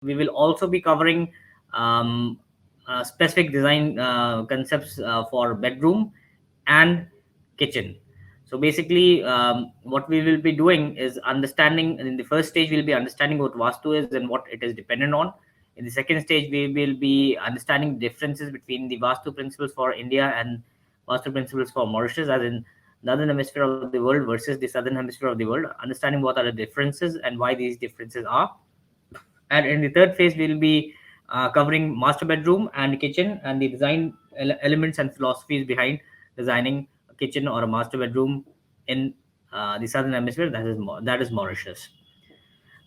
We will also be covering um, specific design concepts for bedroom and kitchen. So basically, what we will be doing is understanding. In the first stage, we'll be understanding what Vastu is and what it is dependent on. In the second stage, we will be understanding differences between the Vastu principles for India and Vastu principles for Mauritius, as in northern hemisphere of the world versus the southern hemisphere of the world. Understanding what are the differences and why these differences are. And in the third phase, we'll be covering master bedroom and kitchen and the design elements and philosophies behind designing a kitchen or a master bedroom in the southern hemisphere. That is Mauritius.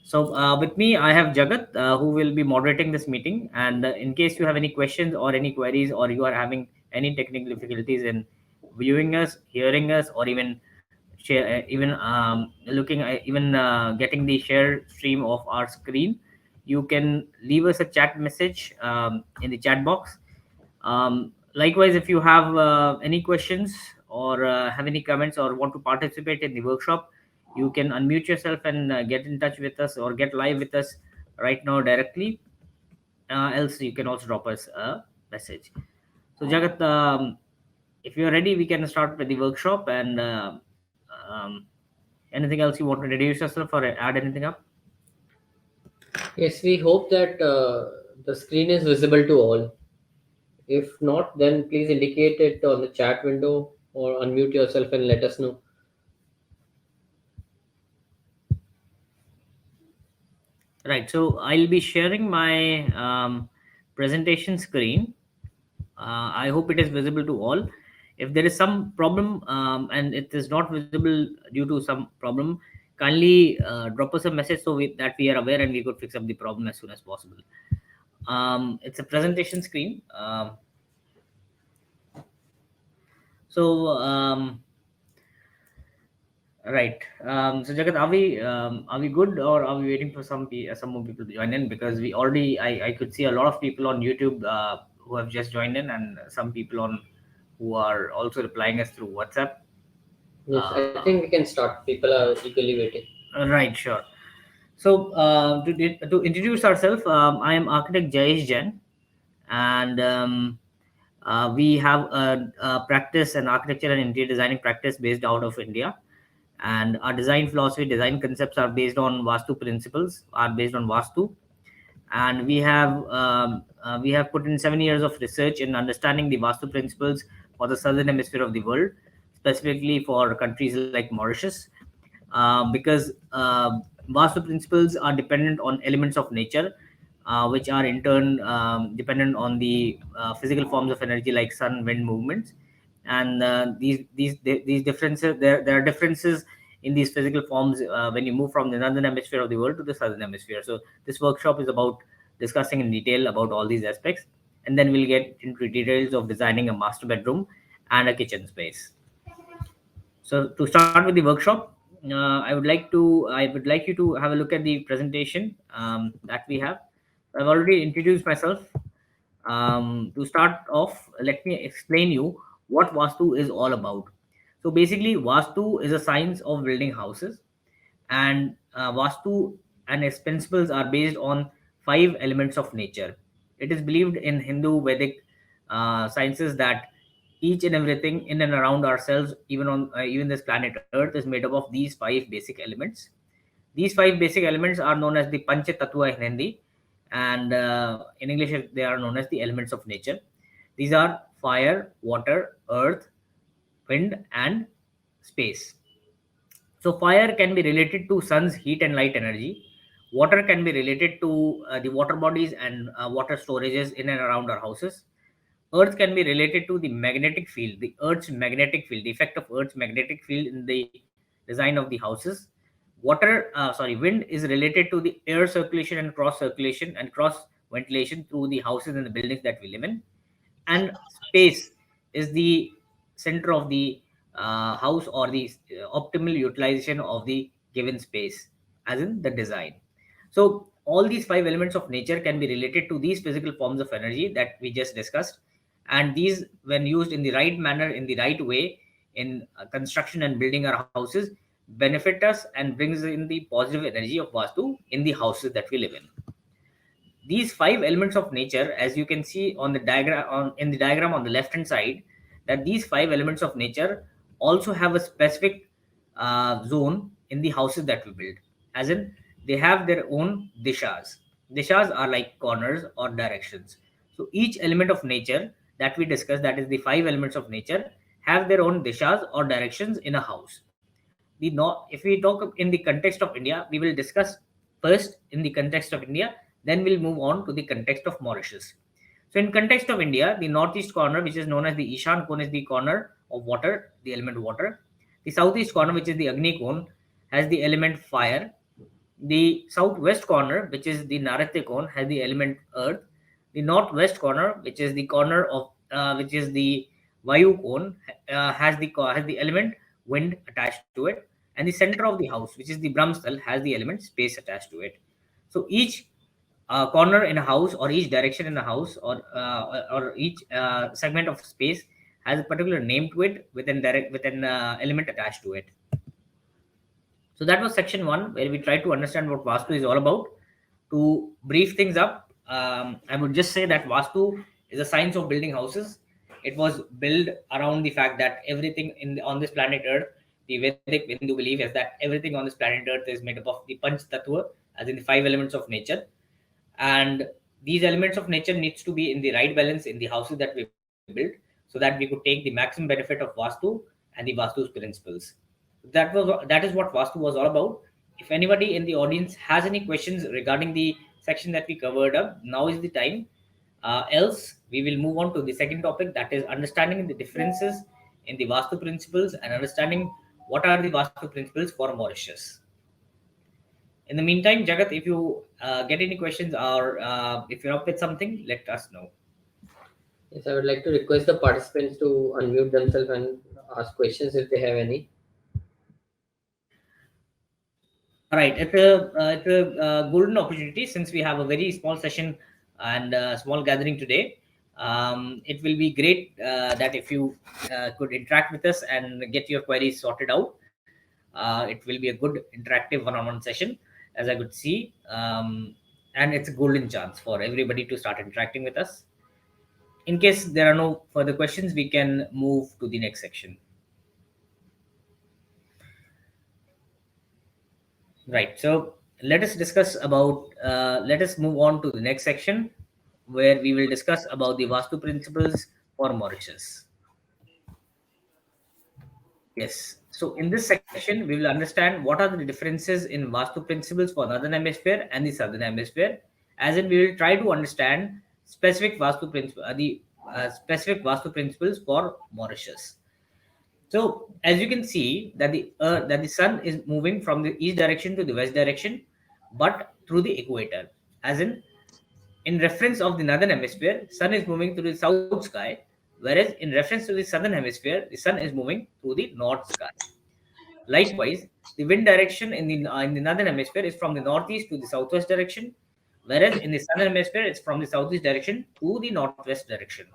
So with me, I have Jagat, who will be moderating this meeting. And in case you have any questions or any queries, or you are having any technical difficulties in viewing us, hearing us, or even even looking, even getting the share stream of our screen, you can leave us a chat message in the chat box. Likewise, if you have any questions or have any comments or want to participate in the workshop, you can unmute yourself and get in touch with us or get live with us right now directly. Else, you can also drop us a message. So, Jagat, if you're ready, we can start with the workshop. And anything else you want to introduce yourself or add anything up? Yes, we hope that the screen is visible to all. If not, then please indicate it on the chat window or unmute yourself and let us know. Right. So I'll be sharing my presentation screen. I hope it is visible to all. If there is some problem and it is not visible due to some problem, kindly drop us a message that we are aware and we could fix up the problem as soon as possible. It's a presentation screen. So right. So Jagat, are we good, or are we waiting for some more people to join in? Because we already I could see a lot of people on YouTube who have just joined in, and some people on who are also replying us through WhatsApp. Yes, I Uh, think we can start. People are eagerly waiting. right, sure. So to introduce ourselves, I am Architect Jayesh Jain, and we have a practice, an architecture and interior designing practice based out of India. And our design philosophy, design concepts are based on Vastu principles, are based on Vastu. And we have put in 7 years of research in understanding the Vastu principles for the southern hemisphere of the world, specifically for countries like Mauritius, because Vastu principles are dependent on elements of nature, which are in turn dependent on the physical forms of energy like sun, wind movements. And these differences, there are differences in these physical forms when you move from the northern hemisphere of the world to the southern hemisphere. So this workshop is about discussing in detail about all these aspects, and then we'll get into details of designing a master bedroom and a kitchen space. So to start with the workshop, I would like you to have a look at the presentation that we have. I've already introduced myself. To start off, let me explain you what Vastu is all about. So basically, Vastu is a science of building houses, and Vastu and its principles are based on five elements of nature. It is believed in Hindu Vedic sciences that each and everything in and around ourselves, even this planet Earth, is made up of these five basic elements. These five basic elements are known as the Pancha Tattva in Hindi, and in English they are known as the elements of nature. These are fire, water, earth, wind, and space. So fire can be related to sun's heat and light energy. Water can be related to the water bodies and water storages in and around our houses. Earth can be related to the magnetic field, the Earth's magnetic field, the effect of Earth's magnetic field in the design of the houses. Wind is related to the air circulation and cross circulation and cross ventilation through the houses and the buildings that we live in. And space is the center of the house, or the optimal utilization of the given space, as in the design. So all these five elements of nature can be related to these physical forms of energy that we just discussed, and these, when used in the right manner, in the right way, in construction and building our houses, benefit us and brings in the positive energy of Vastu in the houses that we live in. these five elements of nature, as you can see on the diagram, on in the diagram on the left hand side, that these five elements of nature also have a specific zone in the houses that we build, as in they have their own dishas. Dishas are like corners or directions. So each element of nature that we discuss, that is the five elements of nature, have their own dishas or directions in a house. If we talk in the context of India, we will discuss first in the context of India, then we'll move on to the context of Mauritius. So in context of India, the northeast corner, which is known as the Ishan cone, is the corner of water, the element water. The southeast corner, which is the Agni cone, has the element fire. The southwest corner, which is the Naratya cone, has the element earth. The northwest corner, which is the corner of which is the Vayu cone, has the element wind attached to it. And the center of the house, which is the Brahmsthal, has the element space attached to it. So each corner in a house, or each direction in a house, or each segment of space has a particular name to it with an element attached to it. So that was section one, where we tried to understand what Vastu is all about. To brief things up, I would just say that Vastu is a science of building houses. It was built around the fact that everything on this planet Earth, the Vedic Hindu belief is that everything on this planet Earth is made up of the Panch Tattva, as in the five elements of nature. And these elements of nature needs to be in the right balance in the houses that we build, so that we could take the maximum benefit of Vastu and the Vastu's principles. That is what Vastu was all about. If anybody in the audience has any questions regarding the section that we covered up, now is the time. Else, we will move on to the second topic, that is understanding the differences in the Vastu principles and understanding what are the Vastu principles for Mauritius. In the meantime, Jagat, if you get any questions, or if you're up with something, let us know. Yes, I would like to request the participants to unmute themselves and ask questions if they have any. Right, it's a golden opportunity, since we have a very small session and small gathering today. It will be great that if you could interact with us and get your queries sorted out. It will be a good interactive one-on-one session, as I could see, and it's a golden chance for everybody to start interacting with us. In case there are no further questions, we can move to the next section. Right. So let us discuss about. Let us move on to the next section, where we will discuss about the Vastu principles for Mauritius. Yes. So in this section, we will understand what are the differences in Vastu principles for Northern Hemisphere and the Southern Hemisphere. As in, we will try to understand specific Vastu principles for Mauritius. So as you can see that the sun is moving from the east direction to the west direction, but through the equator. As in reference of the northern hemisphere, sun is moving through the south sky, whereas in reference to the southern hemisphere, the sun is moving through the north sky. Likewise, the wind direction in the northern hemisphere is from the northeast to the southwest direction, whereas in the southern hemisphere, it's from the southeast direction to the northwest direction.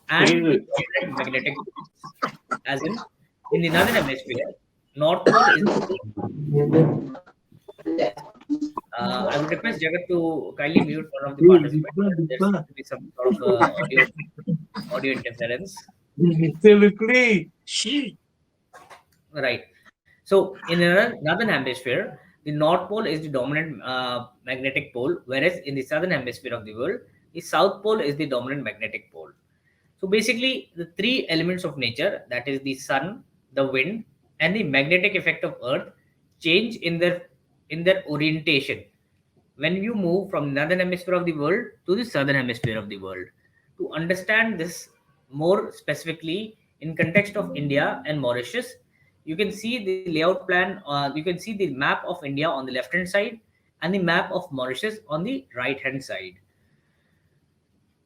And the dominant magnetic poles, as in the northern hemisphere, north pole is the I would request Jagat to kindly mute one of the participants, as there seems to be some sort of audio interference. Right. So in the northern hemisphere, the north pole is the dominant magnetic pole, whereas in the southern hemisphere of the world, the south pole is the dominant magnetic pole. So basically, the three elements of nature, that is the sun, the wind, and the magnetic effect of Earth, change in their orientation when you move from the northern hemisphere of the world to the southern hemisphere of the world. To understand this more specifically in context of India and Mauritius, you can see the layout plan. You can see the map of India on the left hand side and the map of Mauritius on the right hand side.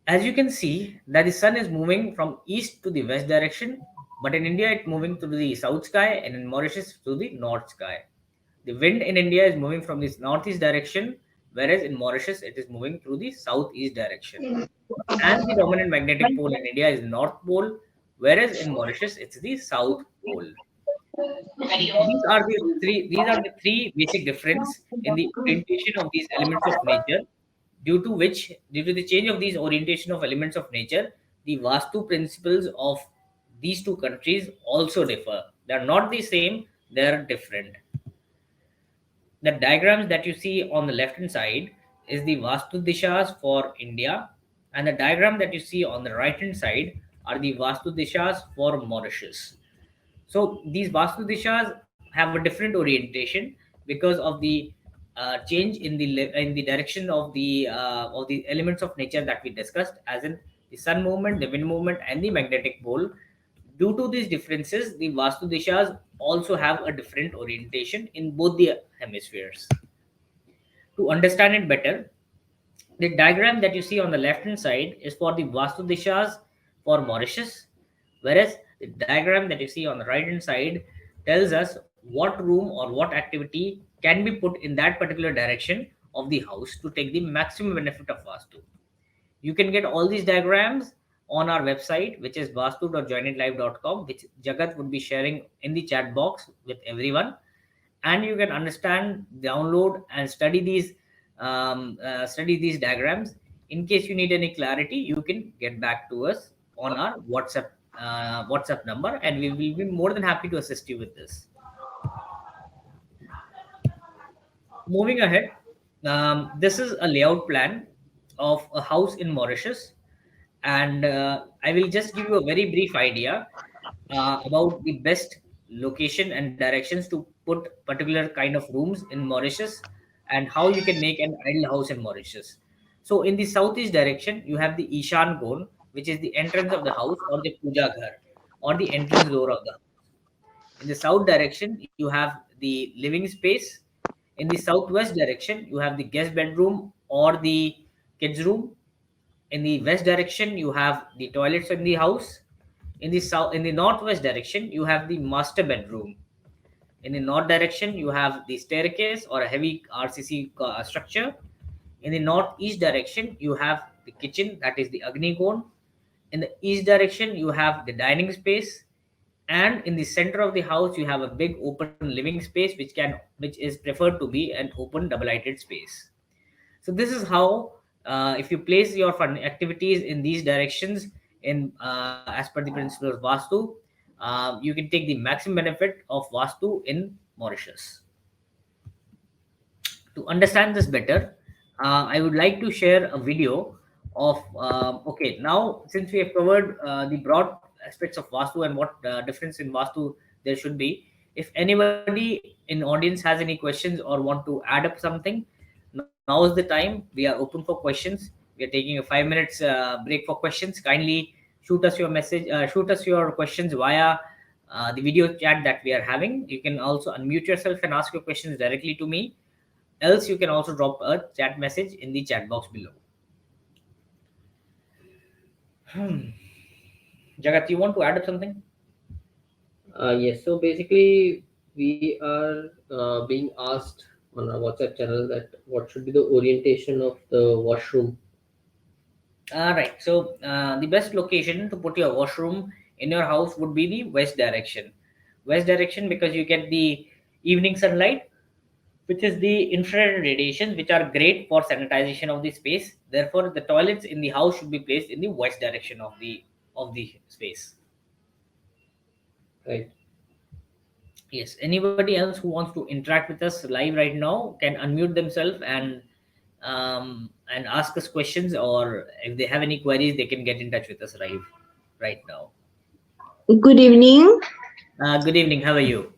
As you can see that the sun is moving from east to the west direction, but in India it's moving to the south sky, and in Mauritius to the north sky. The wind in India is moving from the northeast direction, whereas in Mauritius it is moving through the southeast direction. And the dominant magnetic pole in India is north pole, whereas in Mauritius it's the south pole. These are the three basic difference in the orientation of these elements of nature due to the change of these orientation of elements of nature, the Vastu principles of these two countries also differ. They are not the same, they are different. The diagrams that you see on the left hand side is the Vastu Dishas for India, and the diagram that you see on the right hand side are the Vastu Dishas for Mauritius. So these Vastu Dishas have a different orientation because of the change in in the direction of the elements of nature that we discussed, as in the sun movement, the wind movement, and the magnetic pole. Due to these differences, the Vastu Dishas also have a different orientation in both the hemispheres. To understand it better, the diagram that you see on the left hand side is for the Vastu Dishas for Mauritius, whereas the diagram that you see on the right hand side tells us what room or what activity can be put in that particular direction of the house to take the maximum benefit of Vastu. You can get all these diagrams on our website, which is vastu.joinitlive.com, which Jagat would be sharing in the chat box with everyone. And you can understand, download, and study these diagrams. In case you need any clarity, you can get back to us on our WhatsApp number, and we will be more than happy to assist you with this. Moving ahead, this is a layout plan of a house in Mauritius, and I will just give you a very brief idea about the best location and directions to put particular kind of rooms in Mauritius, and how you can make an ideal house in Mauritius. So, in the southeast direction, you have the Ishan Gon, which is the entrance of the house, or the Puja Ghar, or the entrance door of the house. In the south direction, you have the living space. In the southwest direction, you have the guest bedroom or the kids' room. In the west direction, you have the toilets in the house. In the northwest direction, you have the master bedroom. In the north direction, you have the staircase or a heavy RCC structure. In the northeast direction, you have the kitchen, that is the Agni Kond. In the east direction, you have the dining space, and in the center of the house, you have a big open living space, which is preferred to be an open double-lighted space. So this is how, if you place your fun activities in these directions, in as per the principle of Vastu, you can take the maximum benefit of Vastu in Mauritius. To understand this better, I would like to share a video of. Okay, now since we have covered the broad aspects of Vastu and what difference in Vastu there should be, if anybody in audience has any questions or want to add up something, now is the time. We are open for questions. We are taking a 5 minutes break for questions. Kindly shoot us your message, shoot us your questions via the video chat that we are having. You can also unmute yourself and ask your questions directly to me. Else, you can also drop a chat message in the chat box below. Jagat, you want to add up something? Yes, so basically, we are being asked on our WhatsApp channel that what should be the orientation of the washroom. Right. So, the best location to put your washroom in your house would be the west direction. West direction, because you get the evening sunlight, which is the infrared radiations, which are great for sanitization of the space. Therefore, the toilets in the house should be placed in the west direction of the space. Right. Yes. Anybody else who wants to interact with us live right now can unmute themselves and ask us questions, or if they have any queries, they can get in touch with us live right now. Good evening. Good evening. How are you?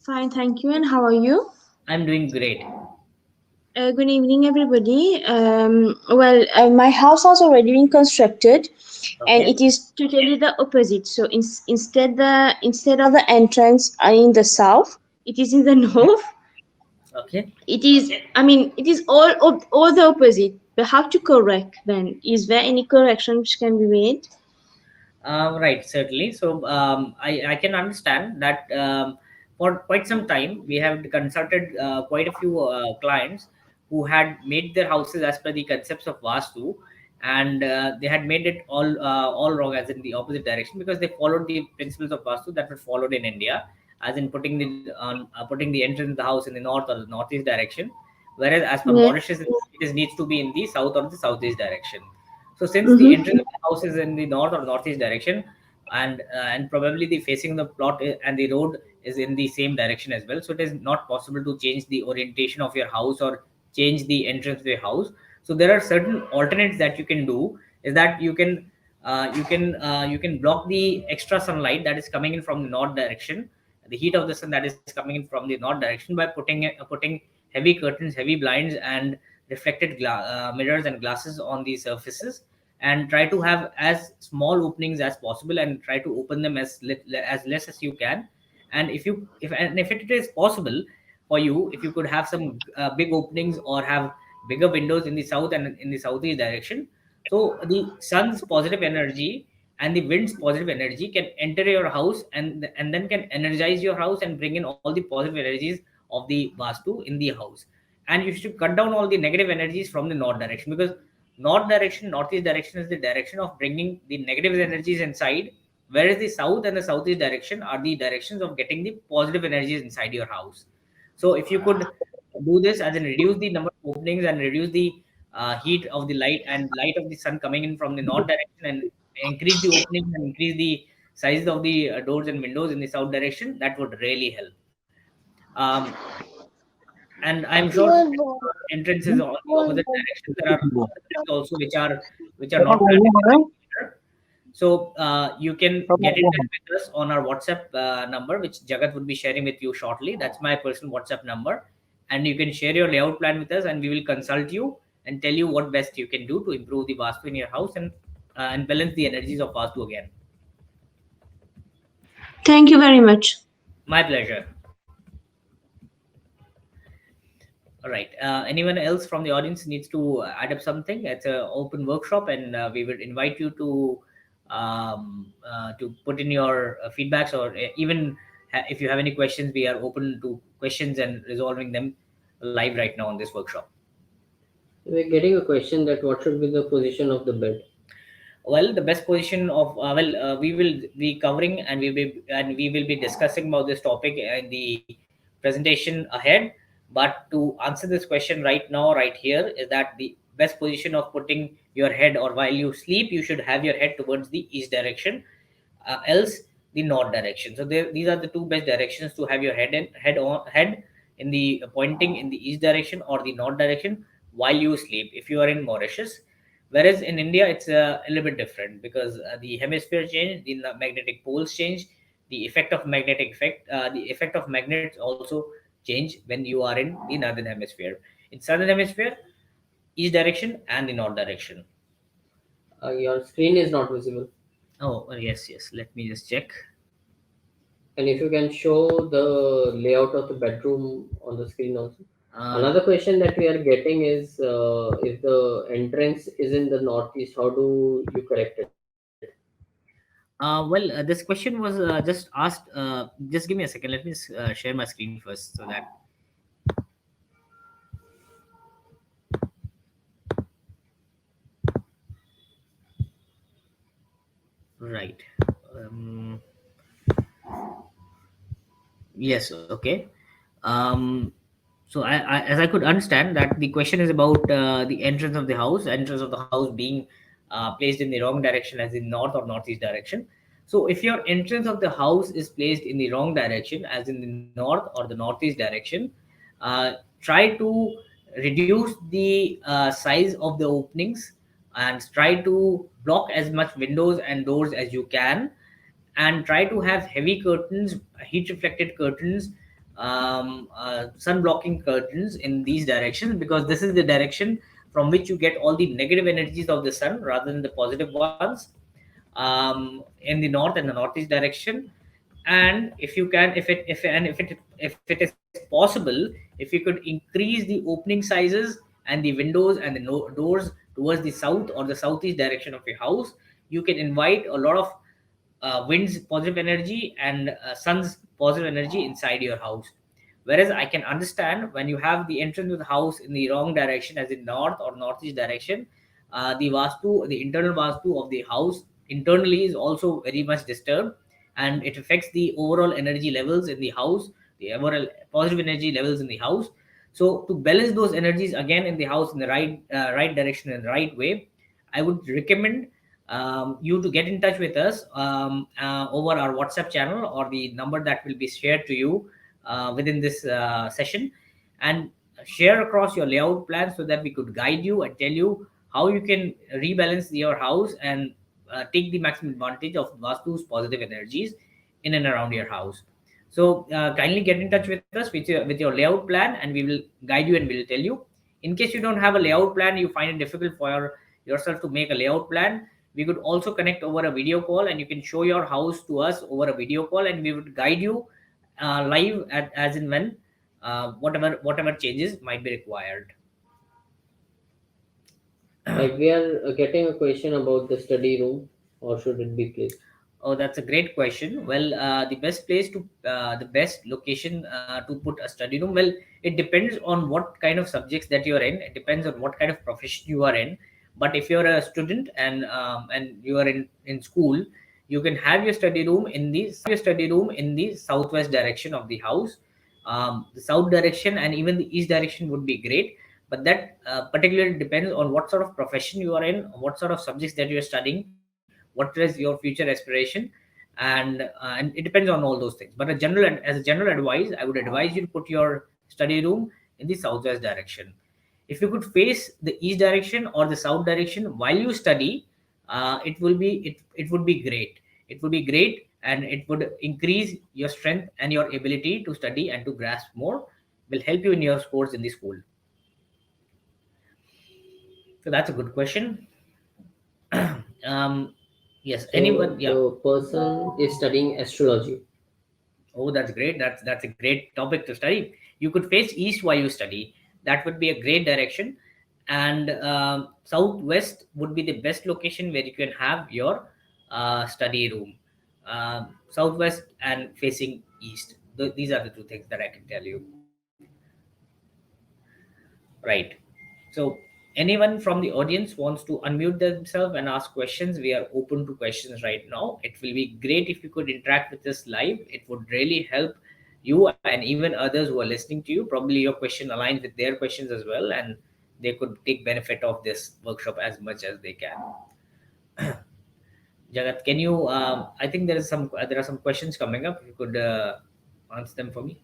Fine, thank you. And how are you? I'm doing great. Good evening, everybody. My house has already been constructed, and Okay. it is totally the opposite. So instead of the entrance in the south, it is in the north. Okay. It is. I mean, it is all the opposite. But how to correct then? Is there any correction which can be made? Right, certainly. So I can understand that for quite some time we have consulted quite a few clients who had made their houses as per the concepts of Vastu, and they had made it all wrong, as in the opposite direction, because they followed the principles of Vastu that were followed in India, as in putting the entrance of the house in the north or the northeast direction, whereas as per Yes. Mauritius in the it needs to be in the south or the southeast direction. So since the Mm-hmm. entrance of the house is in the north or northeast direction, and probably the facing the and the road is in the same direction as well, so it is not possible to change the orientation of your house or change the entrance of your house. So there are certain alternates that you can do, is that you can block the extra sunlight that is coming in from the north direction, the heat of the sun that is coming in from the north direction, by putting heavy curtains, heavy blinds, and reflected mirrors and glasses on the surfaces, and try to have as small openings as possible, and try to open them as less as you can. And if it is possible for you, if you could have some big openings or have bigger windows in the south and in the southeast direction, so the sun's positive energy and the wind's positive energy can enter your house, and then can energize your house and bring in all the positive energies of the vastu in the house. And you should cut down all the negative energies from the north direction, because northeast direction is the direction of bringing the negative energies inside, whereas the south and the southeast direction are the directions of getting the positive energies inside your house. So if you could do this, as in reduce the number of openings and reduce the heat of the light and light of the sun coming in from the north direction, and increase the openings and increase the sizes of the doors and windows in the south direction, that would really help. um, and I'm sure entrances on the opposite direction, there are alternatives also which are not planned in the future. So you can get in touch with us on our WhatsApp number, which Jagat would be sharing with you shortly. That's my personal WhatsApp number, and you can share your layout plan with us, and we will consult you and tell you what best you can do to improve the Vastu in your house, and balance the energies of Vastu again. Thank you very much. My pleasure. All right. Anyone else from the audience needs to add up something? It's an open workshop, and we would invite you to put in your feedbacks, or even if you have any questions, we are open to questions and resolving them live right now on this workshop. We're getting a question that what should be the position of the bed? Well, the best position of we will be covering, and we will be discussing about this topic in the presentation ahead. But to answer this question right now, right here, is that the best position of putting your head, or while you sleep, you should have your head towards the east direction, else the north direction. So these are the two best directions to have your head in the pointing in the east direction or the north direction while you sleep, if you are in Mauritius. Whereas in India, it's a little bit different, because the hemisphere change, the magnetic poles change, the effect of magnets also change when you are in the northern hemisphere. In southern hemisphere, east direction and the north direction. Your screen is not visible. Oh, yes, yes. Let me just check. And if you can show the layout of the bedroom on the screen also. Uh, Another question that we are getting is if the entrance is in the northeast, how do you correct it? well, this question was just asked. Just give me a second. Let me share my screen first, so that right. Um, yes. Okay. Um, so as I could understand, that the question is about the entrance of the house being placed in the wrong direction, as in north or northeast direction. So if your entrance of the house is placed in the wrong direction, as in the north or the northeast direction, try to reduce the size of the openings, and try to block as much windows and doors as you can, and try to have heavy curtains, heat reflected curtains, sun blocking curtains in these directions, because this is the direction from which you get all the negative energies of the sun rather than the positive ones, in the north and the northeast direction. And if you can, if it is possible, if you could increase the opening sizes and the windows and the doors towards the south or the southeast direction of your house, you can invite a lot of wind's positive energy and sun's positive energy inside your house. Whereas I can understand, when you have the entrance of the house in the wrong direction, as in north or northeast direction, the internal vastu of the house internally is also very much disturbed, and it affects the overall energy levels in the house, the overall positive energy levels in the house. So to balance those energies again in the house in the right direction in the right way, I would recommend you to get in touch with us over our WhatsApp channel or the number that will be shared to you within this session, and share across your layout plan so that we could guide you and tell you how you can rebalance your house and take the maximum advantage of Vastu's positive energies in and around your house. So kindly get in touch with us with your layout plan, and we will guide you and we'll tell you. In case you don't have a layout plan, you find it difficult for yourself to make a layout plan, we could also connect over a video call, and you can show your house to us over a video call, and we would guide you live as in when whatever changes might be required. Like we are getting a question about the study room, or should it be placed? Oh, that's a great question. Well, the best location to put a study room. Well, it depends on what kind of subjects that you're in. It depends on what kind of profession you are in. But if you're a student and you are in school, you can have your study room in the southwest direction of the house. The south direction and even the east direction would be great. But that particularly depends on what sort of profession you are in, what sort of subjects that you're studying, what is your future aspiration, and it depends on all those things. But as a general advice, I would advise you to put your study room in the southwest direction. If you could face the east direction or the south direction while you study, it would be great. It would be great, and it would increase your strength and your ability to study and to grasp more, will help you in your scores in the school. So that's a good question. um yes, anyone? So Yeah. the person is studying astrology. Oh, that's great. That's a great topic to study. You could face east while you study. That would be a great direction. And southwest would be the best location where you can have your study room. Southwest and facing east. These are the two things that I can tell you. Right. So anyone from the audience wants to unmute themselves and ask questions, we are open to questions right now. It will be great if you could interact with us live. It would really help you and even others who are listening to you. Probably your question aligns with their questions as well, and they could take benefit of this workshop as much as they can. Jagat, can you? I think there are some questions coming up. If you could answer them for me.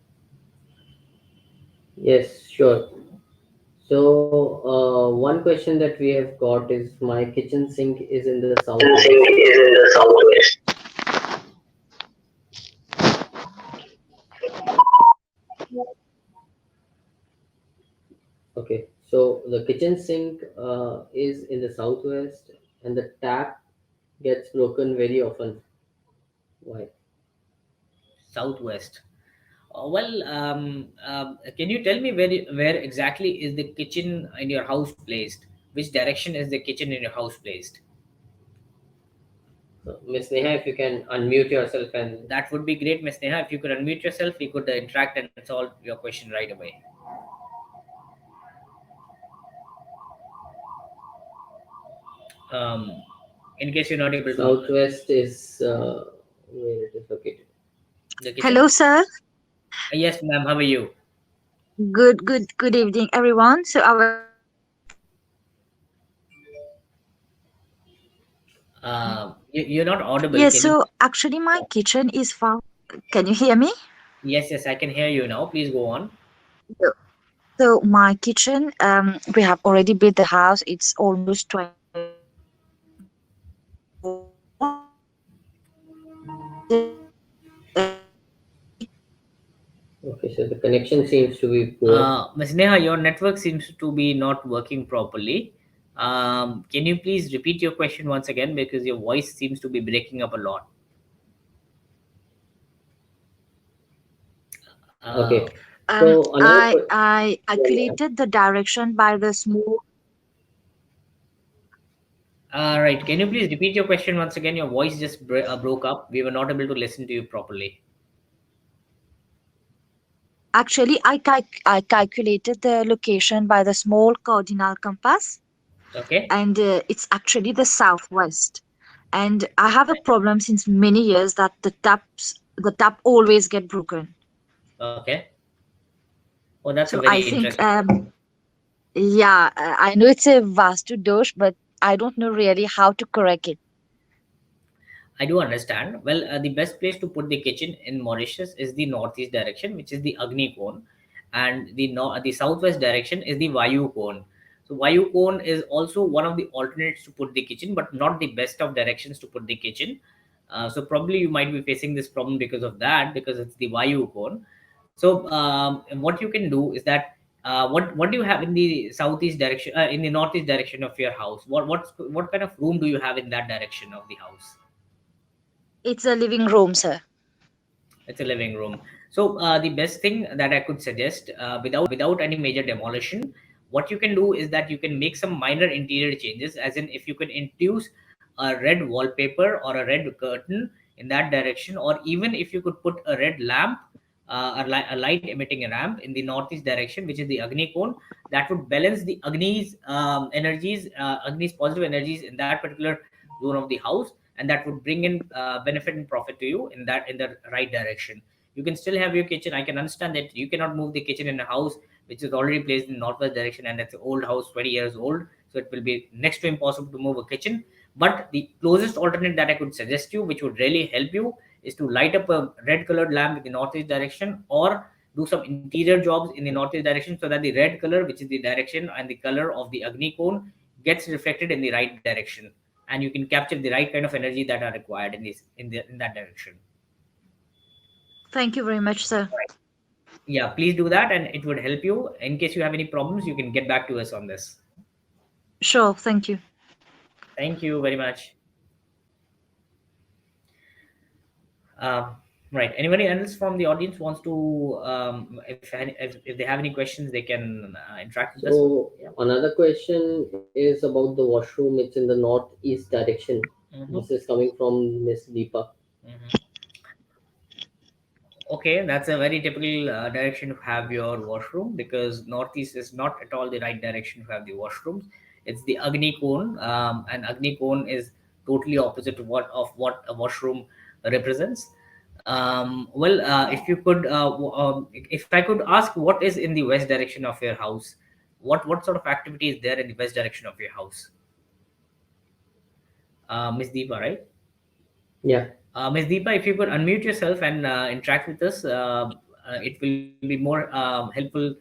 Yes, sure. So one question that we have got is my kitchen sink is in the southwest. Okay, so the kitchen sink is in the southwest, and the tap gets broken very often. Why? Southwest. Can you tell me where exactly is the kitchen in your house placed? Which direction is the kitchen in your house placed? So, Miss Neha, if you can unmute yourself and That would be great, Miss Neha. If you could unmute yourself, we could interact and solve your question right away. Um, in case you're not able to, southwest is where it is located. the kitchen. Hello, sir. Yes, ma'am. How are you? Good evening, everyone. So our question is, You're not audible. yes. Can you? So actually, my kitchen is found. Can you hear me? Yes, I can hear you now. Please go on. So so my kitchen, we have already built the house. It's almost 20 years old, and Okay, so the connection seems to be poor. Ms. Neha, your network seems to be not working properly. Can you please repeat your question once again, because your voice seems to be breaking up a lot? Uh, Okay, so another I question. calculated the direction by the small. all right. Can you please repeat your question once again? Your voice just broke up. We were not able to listen to you properly. Actually, I calculated the location by the small cardinal compass, Okay. and it's actually the southwest. And I have a problem since many years that the tap always get broken. Okay. Oh, that's a So very I think, interesting. yeah, I know it's a Vastu dosh, but I don't know really how to correct it. I do understand. Well, the best place to put the kitchen in Mauritius is the northeast direction, which is the Agni cone, and the southwest direction is the Vayu cone. So Vayu cone is also one of the alternates to put the kitchen, but not the best of directions to put the kitchen. So probably you might be facing this problem because of that, because it's the Vayu cone. So what you can do is that what do you have in the southeast direction, in the northeast direction of your house? What kind of room do you have in that direction of the house? It's a living room, sir. It's a living room. So the best thing that I could suggest, without any major demolition, what you can do is that you can make some minor interior changes. As in, if you can introduce a red wallpaper or a red curtain in that direction, or even if you could put a red lamp, a light emitting lamp in the northeast direction, which is the Agni cone, that would balance the Agni's energies, Agni's positive energies in that particular zone of the house, and that would bring in benefit and profit to you in the right direction. You can still have your kitchen. I can understand that you cannot move the kitchen in a house which is already placed in northwest direction, and it's an old house, 20 years old, so it will be next to impossible to move a kitchen. But the closest alternate that I could suggest you, which would really help you, is to light up a red colored lamp in the northeast direction, or do some interior jobs in the northeast direction, so that the red color, which is the direction and the color of the Agni cone, gets reflected in the right direction, and you can capture the right kind of energy that are required in that direction. Thank you very much, sir. Yeah, please do that, and it would help you. In case you have any problems, you can get back to us on this. Sure, thank you. Thank you very much. um, right, anybody else from the audience wants to, if they have any questions, they can interact with us. So Yeah. another question is about the washroom. It's in the northeast direction. This Hmm. is coming from Miss Deepa. Hmm. Okay, that's a very typical direction to have your washroom, because northeast is not at all the right direction to have the washrooms. It's the Agni cone, and Agni cone is totally opposite of what a washroom represents. Well, if you could, if I could ask, what is in the west direction of your house? What sort of activity is there in the west direction of your house? Miss Deepa, right? Yeah. Ms. Deepa, if you could unmute yourself and interact with us, it will be more helpful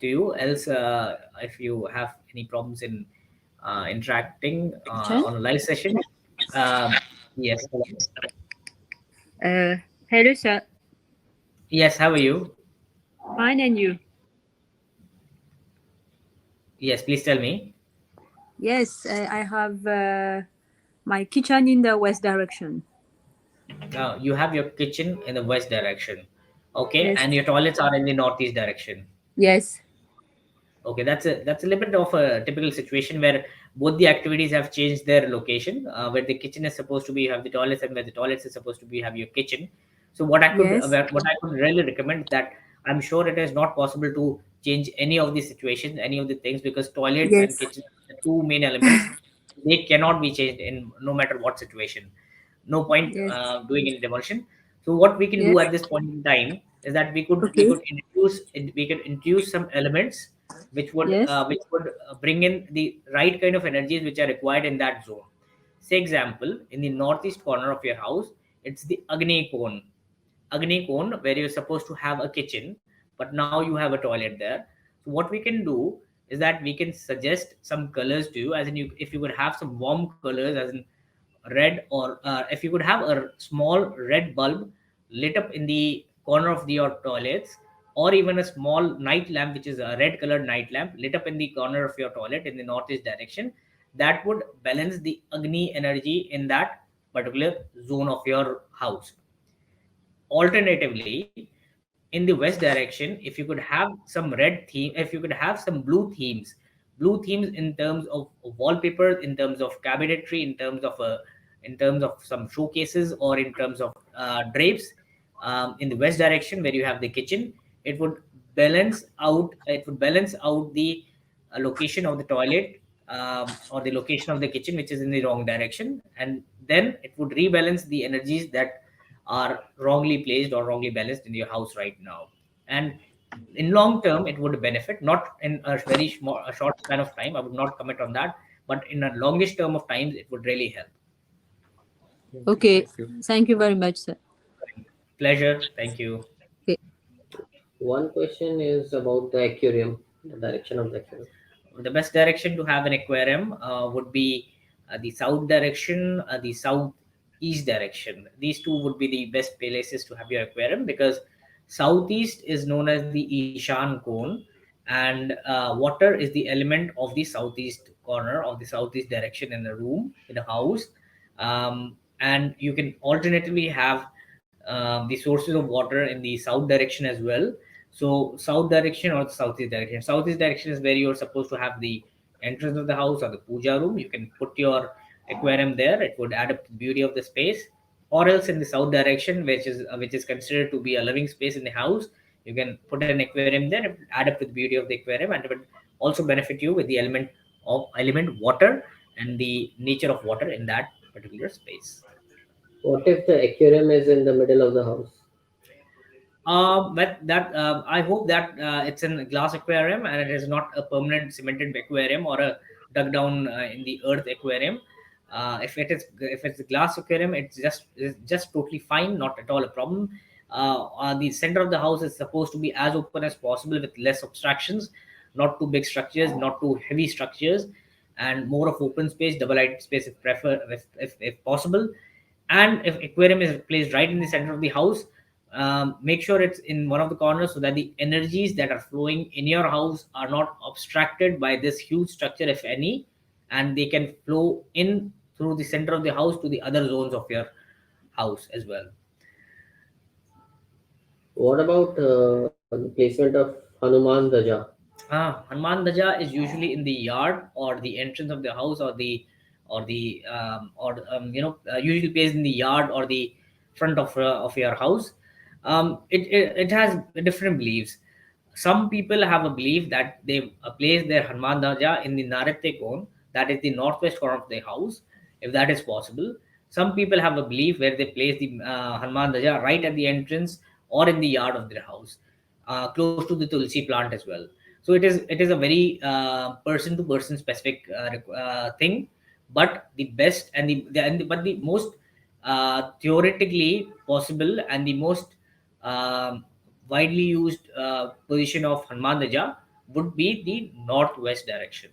to you. Else, if you have any problems in interacting Chen? on a live session, um, yes, Uh, Hello, sir. yes. How are you? Fine, and you? Yes, please tell me. Yes, I have my kitchen in the west direction. You have your kitchen in the west direction, okay, Yes, and your toilets are in the northeast direction. yes, Okay, that's a little bit of a typical situation where both the activities have changed their location. Where the kitchen is supposed to be, you have the toilets, and where the toilets is supposed to be, you have your kitchen. So yes, what I could really recommend, that I'm sure it is not possible to change any of the situations, any of the things, because toilets and yes, kitchen are the two main elements. They cannot be changed in no matter what situation. No point yes, doing any demolition. So what we can do yes. at this point in time is that we Okay. could introduce some elements Yes, which would bring in the right kind of energies which are required in that zone. Say example, in the northeast corner of your house, it's the Agni cone, where you're supposed to have a kitchen, but now you have a toilet there. So what we can do is that we can suggest some colors to you, as in, if you could have some warm colors, as in red, or if you could have a small red bulb lit up in the corner of your toilets, or even a small night lamp, which is a red colored night lamp lit up in the corner of your toilet in the northeast direction, that would balance the Agni energy in that particular zone of your house. Alternatively, in the west direction, if you could have some red theme, if you could have some blue themes in terms of wallpapers, in terms of cabinetry, in terms of some showcases, or in terms of drapes, in the west direction where you have the kitchen, it would balance out the location of the toilet, or the location of the kitchen, which is in the wrong direction, and then it would rebalance the energies that are wrongly placed or wrongly balanced in your house right now. And In long term, it would benefit, not in a very small, a short span of time. I would not comment on that, but in a longish term of times, it would really help. Okay. Thank you very much, sir. Pleasure. Thank you. Okay. One question is about the aquarium, the direction of the aquarium. The best direction to have an aquarium would be the south direction, the southeast direction. These two would be the best places to have your aquarium, because southeast is known as the Ishan cone, and water is the element of the southeast corner of the southeast direction in the room, in the house. And you can alternatively have the sources of water in the south direction as well. So south direction or the southeast direction. Southeast direction is where you're supposed to have the entrance of the house or the puja room. You can put your aquarium there. It would add up to the beauty of the space. Or else in the south direction, which is considered to be a living space in the house, you can put an aquarium there. It would add up to the beauty of the aquarium, and it would also benefit you with the element water and the nature of water in that particular space. What if the aquarium is in the middle of the house? But that I hope that it's a glass aquarium and it is not a permanent cemented aquarium or a dug down in the earth aquarium. If it's a glass aquarium, it's just totally fine, not at all a problem. The center of the house is supposed to be as open as possible with less obstructions, not too big structures, not too heavy structures, and more of open space, double light space if possible. And if aquarium is placed right in the center of the house, make sure it's in one of the corners so that the energies that are flowing in your house are not obstructed by this huge structure, if any, and they can flow in through the center of the house to the other zones of your house as well. What about the placement of Hanuman Daja? Hanuman Daja is usually in the yard or the entrance of the house, or usually placed in the yard or the front of your house. It has different beliefs. Some people have a belief that they place their Hanuman Daja in the Narate Kon, that is the northwest corner of the house, if that is possible. Some people have a belief where they place the Hanuman Daja right at the entrance or in the yard of their house, close to the Tulsi plant as well. So it is a very person to person specific thing, but the best but the most theoretically possible and the most um widely used position of Hanuman Daja would be the northwest direction.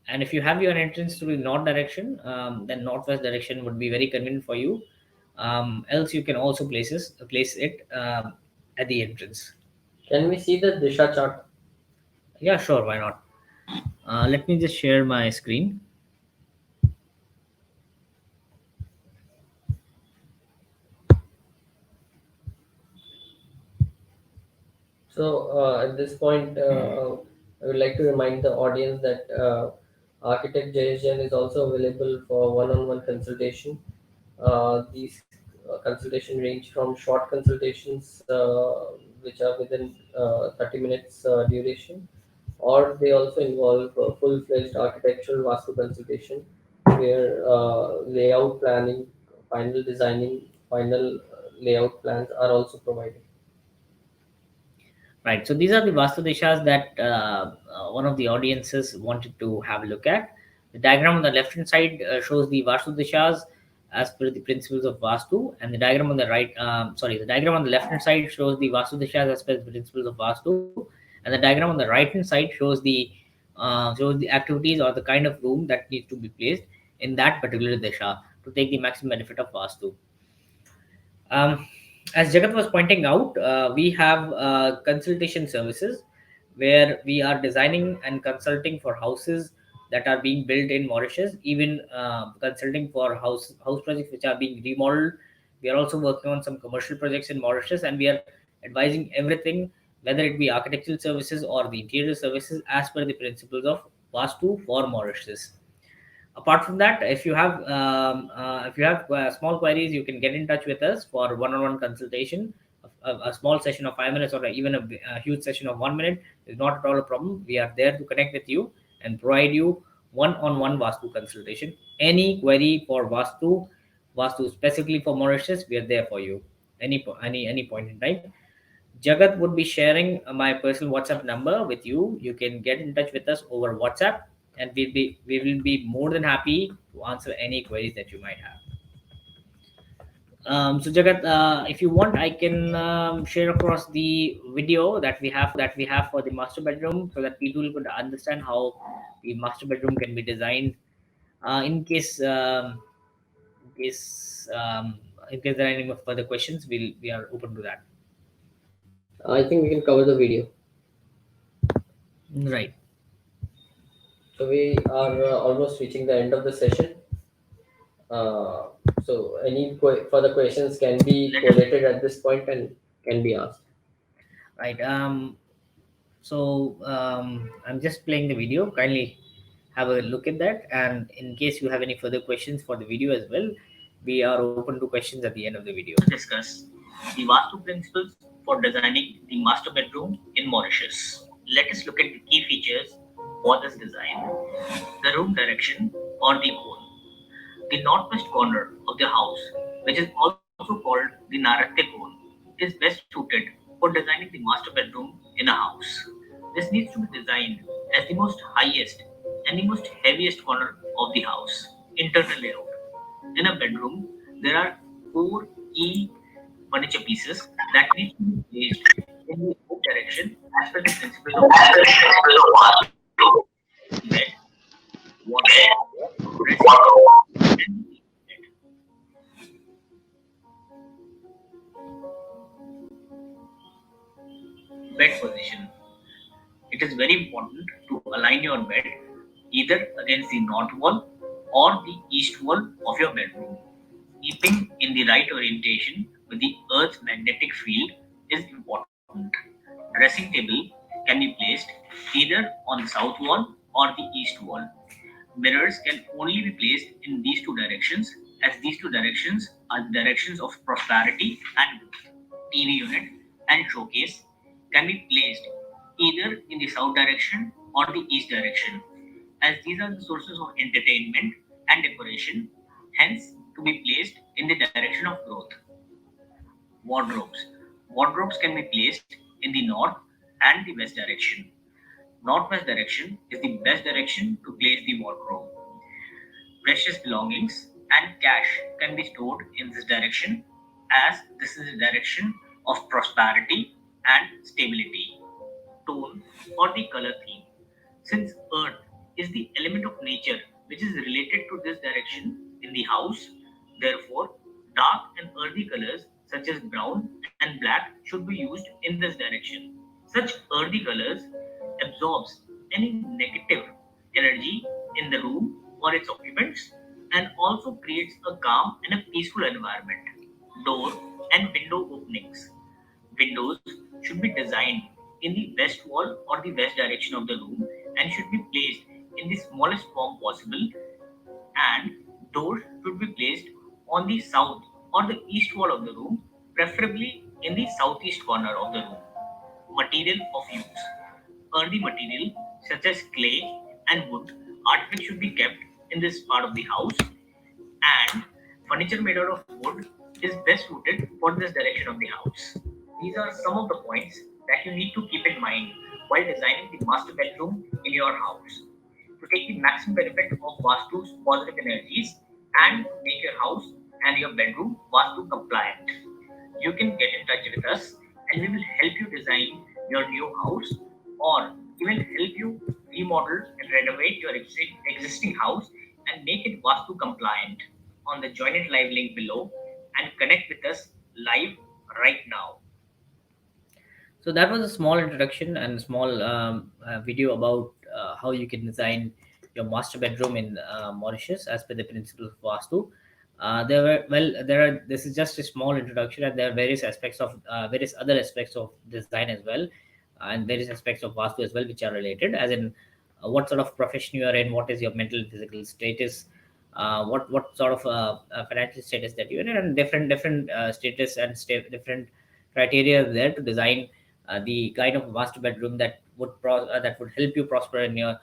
And if you have your entrance to the north direction, then northwest direction would be very convenient for you. Else you can also place it at the entrance. Can we see the Disha chart? Yeah, sure, why not? Let me just share my screen. So at this point, I would like to remind the audience that Architect Jayesh Jain is also available for one-on-one consultation. These consultation range from short consultations, which are within 30 minutes duration, or they also involve full-fledged architectural Vastu consultation, where layout planning, final designing, final layout plans are also provided. Right. So these are the Vastu Dishas that one of the audiences wanted to have a look at. The diagram on the left hand side shows the Vastu Dishas as per the principles of Vastu, and the diagram on the the diagram on the left hand side shows the Vastu Dishas as per the principles of Vastu, and the diagram on the right hand side shows the activities or the kind of room that needs to be placed in that particular Disha to take the maximum benefit of Vastu. Um, as Jagat was pointing out, we have consultation services where we are designing and consulting for houses that are being built in Mauritius, even consulting for house projects which are being remodeled. We are also working on some commercial projects in Mauritius, and we are advising everything, whether it be architectural services or the interior services, as per the principles of Vastu for Mauritius. Apart from that, if you have small queries, you can get in touch with us for one-on-one consultation. A small session of 5 minutes or even a huge session of 1 minute is not at all a problem. We are there to connect with you and provide you one-on-one Vastu consultation. Any query for Vastu specifically for Mauritius, we are there for you. any point in time. Jagat would be sharing my personal WhatsApp number with you. You can get in touch with us over WhatsApp, and we will be more than happy to answer any queries that you might have. So Jagat, if you want, I can share across the video that we have for the master bedroom, so that people could understand how the master bedroom can be designed. In case in case um, in case there are any further questions, we are open to that. I think we can cover the video. Right. So we are almost reaching the end of the session. Uh, so any further questions can be collated at this point and can be asked. Right. I'm just playing the video. Kindly have a look at that. And in case you have any further questions for the video as well, we are open to questions at the end of the video. Discuss the Vastu principles for designing the master bedroom in Mauritius. Let us look at the key features for this design. The room direction or the goal. The northwest corner of the house, which is also called the Narate goal, is best suited for designing the master bedroom in a house. This needs to be designed as the most highest and the most heaviest corner of the house. Internal layout. In a bedroom, there are four key furniture pieces that need to be placed in the right direction as per the principle of bed, wardrobe, dressing table, and bed position. It is very important to align your bed either against the north wall or the east wall of your bedroom. Keeping in the right orientation with the Earth's magnetic field is important. Dressing table can be placed either on the south wall or the east wall. Mirrors can only be placed in these two directions, as these two directions are the directions of prosperity and growth. TV unit and showcase can be placed either in the south direction or the east direction, as these are the sources of entertainment and decoration, hence to be placed in the direction of growth. Wardrobes. Wardrobes can be placed in the north and the west direction. Northwest direction is the best direction to place the wardrobe. Precious belongings and cash can be stored in this direction, as this is the direction of prosperity and stability. Tone or the color theme. Since earth is the element of nature which is related to this direction in the house, therefore dark and earthy colors such as brown and black should be used in this direction. Such earthy colors absorbs any negative energy in the room or its occupants, and also creates a calm and a peaceful environment. Door and window openings. Windows should be designed in the west wall or the west direction of the room, and should be placed in the smallest form possible, and doors should be placed on the south or the east wall of the room, preferably in the southeast corner of the room. Material of use. Earthy material such as clay and wood artifacts should be kept in this part of the house, and furniture made out of wood is best suited for this direction of the house. These are some of the points that you need to keep in mind while designing the master bedroom in your house to take the maximum benefit of Vastu's positive energies and to make your house and your bedroom Vastu compliant. You can get in touch with us and we will help you design your new house, or even help you remodel and renovate your existing house and make it Vastu compliant on the Join It Live link below and connect with us live right now. So that was a small introduction and small video about how you can design your master bedroom in Mauritius as per the principles of Vastu. There were well, there are. This is just a small introduction, and there are various aspects of various other aspects of design as well, and various aspects of Vastu as well, which are related. As in, what sort of profession you are in, what is your mental and physical status, what sort of financial status that you're in, and different status and different criteria there to design the kind of master bedroom that that would help you prosper in your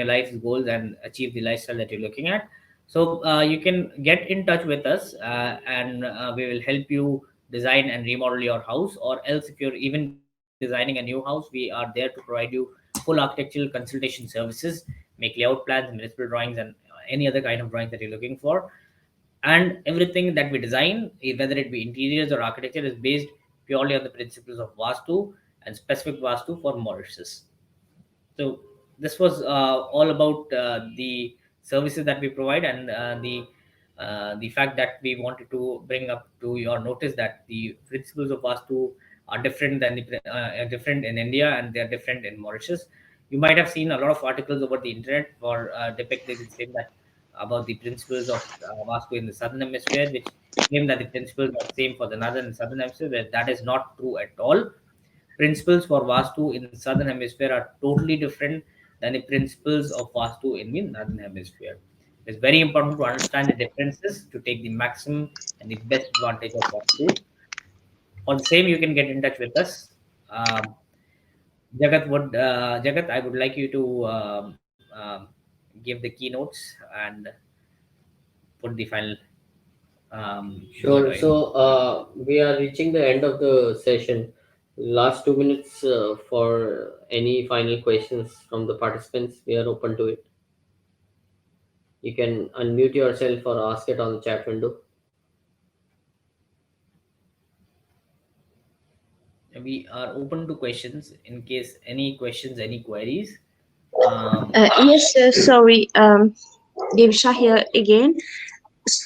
life's goals and achieve the lifestyle that you're looking at. So you can get in touch with us, and we will help you design and remodel your house, or else if you're even designing a new house, we are there to provide you full architectural consultation services, make layout plans, municipal drawings, and any other kind of drawings that you're looking for. And everything that we design, whether it be interiors or architecture, is based purely on the principles of Vastu and specific Vastu for Mauritius. So this was all about the services that we provide, and the fact that we wanted to bring up to your notice that the principles of Vastu are different than are different in India, and they are different in Mauritius. You might have seen a lot of articles over the internet for depicting the same, that about the principles of Vastu in the southern hemisphere, which claim that the principles are same for the northern and southern hemisphere, where that is not true at all. Principles for Vastu in southern hemisphere are totally different than the principles of Vastu in the northern hemisphere. It's very important to understand the differences to take the maximum and the best advantage of Vastu. For the same, you can get in touch with us. Um, Jagat, I would like you to give the keynotes and put the final word Sure. in. So we are reaching the end of the session. Last 2 minutes for any final questions from the participants. We are open to it. You can unmute yourself or ask it on the chat window. We are open to questions in case any questions, any queries. Um, Yes, sorry, Devisha here again. all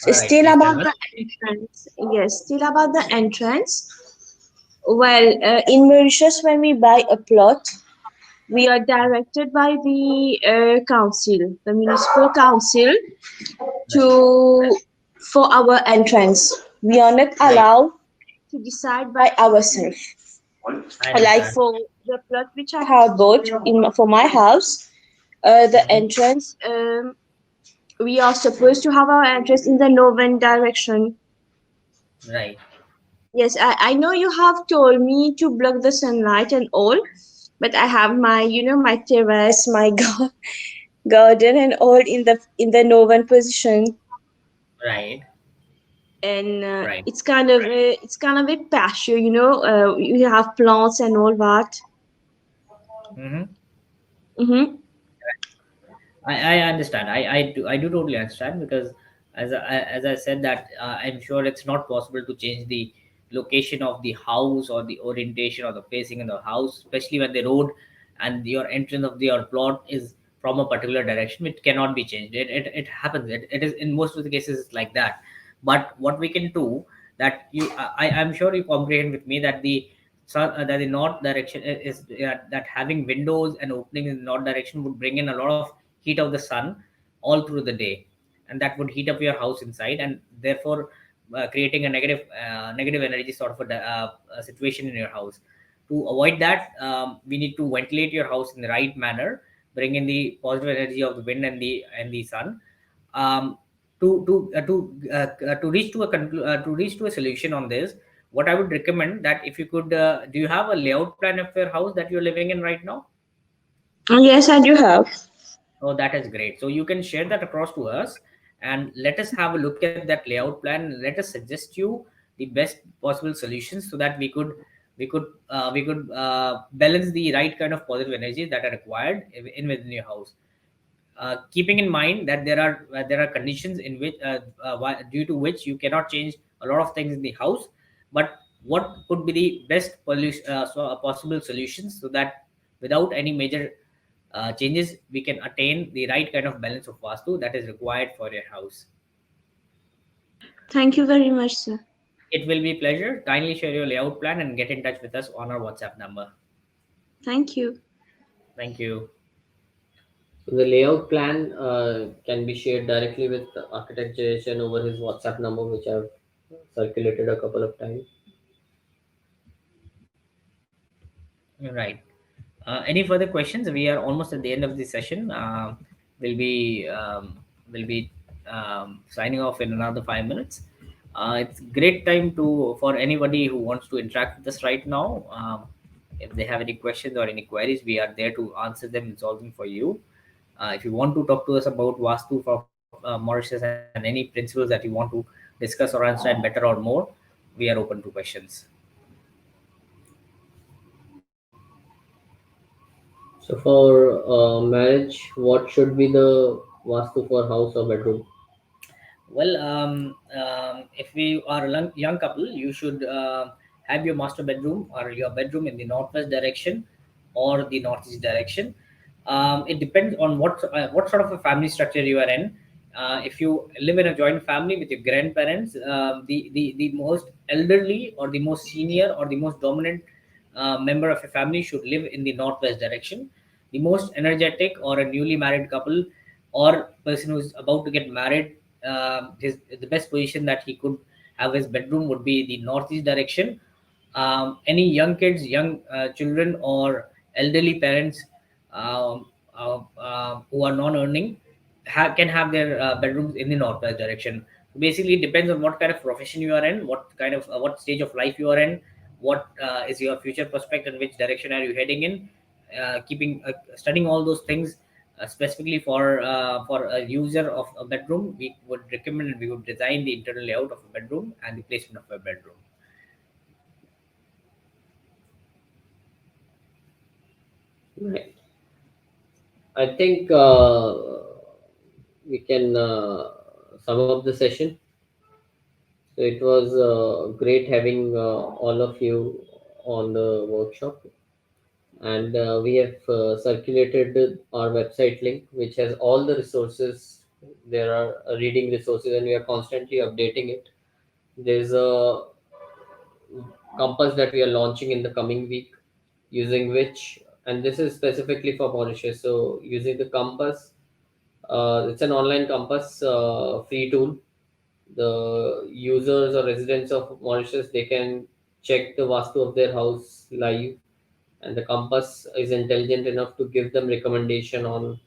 right, Still please about tell us. the entrance. Yes, still about the entrance. Well, in Mauritius, when we buy a plot, we are directed by the council, the municipal council, Right, to for our entrance. We are not right. allowed to decide by ourselves. I Like understand. for the plot which I have bought for my house, the Hmm. entrance, we are supposed to have our entrance in the northern direction. Right. Yes, I know you have told me to block the sunlight and all, but I have my, my terrace, my garden and all in the northern position, Right. and Right. it's kind of a pasture, you have plants and all that. Hmm. Mm-hmm. I understand. I do totally understand, because as I said that I'm sure it's not possible to change the location of the house or the orientation or the facing in the house, especially when the road and your entrance of your plot is from a particular direction. It cannot be changed. It happens. It is in most of the cases it's like that. But what we can do, that I'm sure you comprehend with me that the that the north direction is that having windows and openings in the north direction would bring in a lot of heat of the sun all through the day, and that would heat up your house inside, and therefore creating a negative energy sort of a situation in your house. To avoid that, we need to ventilate your house in the right manner, bring in the positive energy of the wind and the sun. um, to reach to to reach to a solution on this, what I would recommend, that if you could, do you have a layout plan of your house that you're living in right now? Yes, I do have. Oh, that is great. So you can share that across to us, and let us have a look at that layout plan. And let us suggest you the best possible solutions, so that we could balance the right kind of positive energies that are required in within your house. Keeping in mind that there are conditions in which, due to which you cannot change a lot of things in the house, but what could be the best possible solutions, so that without any major changes, we can attain the right kind of balance of Vastu that is required for your house. Thank you very much, sir. It will be a pleasure. Kindly share your layout plan and get in touch with us on our WhatsApp number. Thank you. Thank you. So the layout plan can be shared directly with Architect Jayesh Jain over his WhatsApp number, which I've circulated a couple of times. Right. Any further questions? We are almost at the end of the session. We'll be signing off in another 5 minutes. It's great time to for anybody who wants to interact with us right now. If they have any questions or any queries, we are there to answer them and solve them for you. If you want to talk to us about Vastu for Mauritius and any principles that you want to discuss or understand better or more, we are open to questions. So for marriage, what should be the vastu for house or bedroom? Well, if we are a young couple, you should have your master bedroom or your bedroom in the northwest direction or the northeast direction. It depends on what sort of a family structure you are in. If you live in a joint family with your grandparents, the most elderly or the most senior or the most dominant member of a family should live in the northwest direction. The most energetic or a newly married couple or person who's about to get married, his the best position that he could have his bedroom would be the northeast direction. Any young kids, young children, or elderly parents who are non-earning can have their bedrooms in the northwest direction. Basically, it depends on what kind of profession you are in, what kind of what stage of life you are in, what is your future prospect, and which direction are you heading in. Keeping studying all those things specifically for a user of a bedroom, we would recommend and we would design the internal layout of a bedroom and the placement of a bedroom. Right. I think we can sum up the session. So it was great having all of you on the workshop, and we have circulated our website link, which has all the resources. There are reading resources, and we are constantly updating it. There's a compass that we are launching in the coming week, using which, and this is specifically for Mauritius. So using the compass, it's an online compass, free tool. The users or residents of Mauritius, they can check the vastu of their house live, and the compass is intelligent enough to give them recommendation on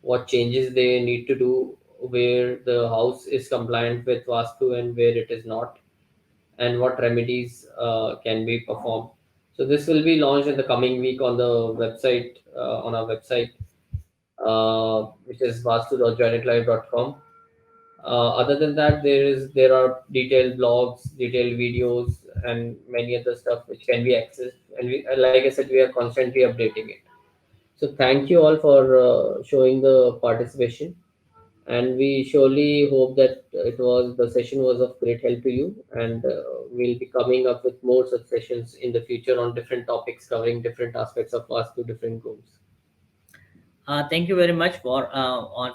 what changes they need to do, where the house is compliant with vastu and where it is not, and what remedies can be performed. So this will be launched in the coming week on the website, on our website, which is vastu.joinitlive.com. Other than that, there are detailed blogs, detailed videos, and many other stuff which can be accessed. And we, like I said, we are constantly updating it. So thank you all for showing the participation, and we surely hope that the session was of great help to you, and we'll be coming up with more such sessions in the future on different topics covering different aspects of us to different goals. Thank you very much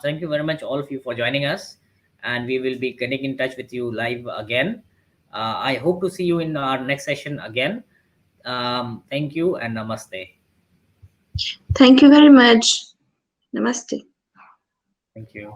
thank you very much all of you for joining us, and we will be getting in touch with you live again. I hope to see you in our next session again. Thank you and namaste. Thank you very much. Namaste. Thank you.